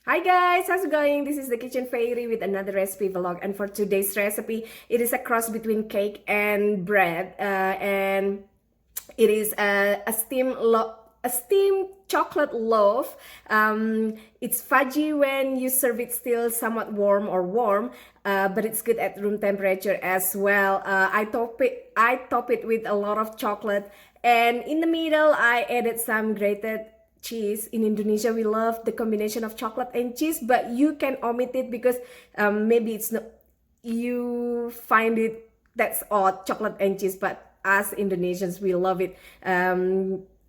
Hi guys, how's it going? This is the Kitchen Fairy with another recipe vlog, and for today's recipe, it is a cross between cake and bread, and it is a steamed chocolate loaf. It's fudgy when you serve it still somewhat warm, but it's good at room temperature as well. I top it with a lot of chocolate, and in the middle, I added some grated cheese. In Indonesia, we love the combination of chocolate and cheese, but you can omit it because maybe it's not, you find it that's odd, chocolate and cheese, but us Indonesians, we love it.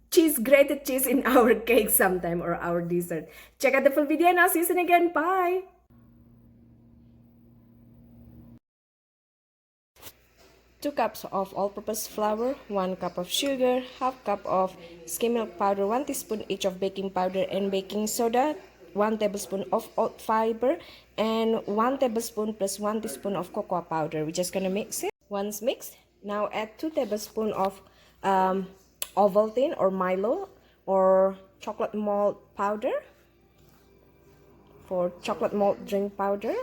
Cheese, grated cheese in our cake sometime, or our dessert. Check out the full video and I'll see you soon again. Bye. 2 cups of all-purpose flour, 1 cup of sugar, half cup of skim milk powder, 1 teaspoon each of baking powder and baking soda, 1 tablespoon of oat fiber, and 1 tablespoon plus 1 teaspoon of cocoa powder. We're just gonna mix it. Once mixed, now add 2 tablespoons of Ovaltine or Milo or chocolate malt powder for chocolate malt drink powder.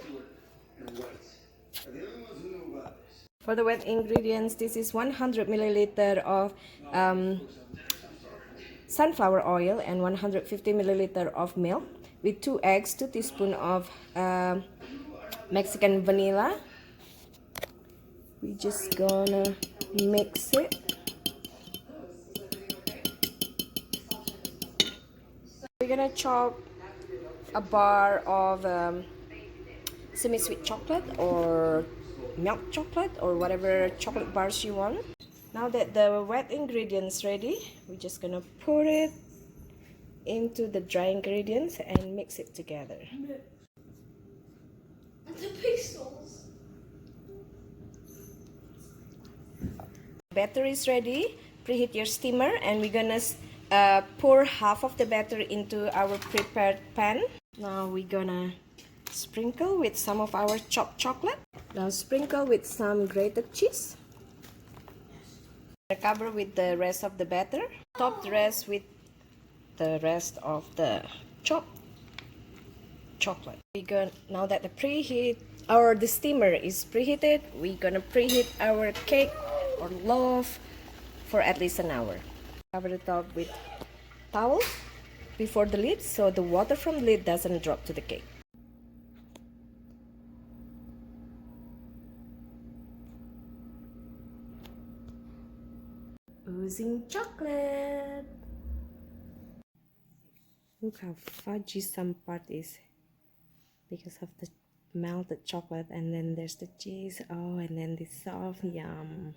For the wet ingredients, this is 100 milliliter of sunflower oil and 150 milliliter of milk with 2 eggs, 2 teaspoons of Mexican vanilla. We're just gonna mix it. We're gonna chop a bar of semi-sweet chocolate or milk chocolate or whatever chocolate bars you want. Now that the wet ingredients ready, we're just gonna put it into the dry ingredients and mix it together. The pixels. Batter is ready. Preheat your steamer and we're gonna pour half of the batter into our prepared pan. Now we're gonna sprinkle with some of our chopped chocolate. Now sprinkle with some grated cheese. Cover with the rest of the batter. Top the rest with the rest of the chopped chocolate. Now that the steamer is preheated, we're gonna preheat our cake or loaf for at least an hour. Cover the top with towel before the lid so the water from the lid doesn't drop to the cake. Oozing chocolate. Look how fudgy some part is because of the melted chocolate, and then there's the cheese. Oh, and then the soft, yum.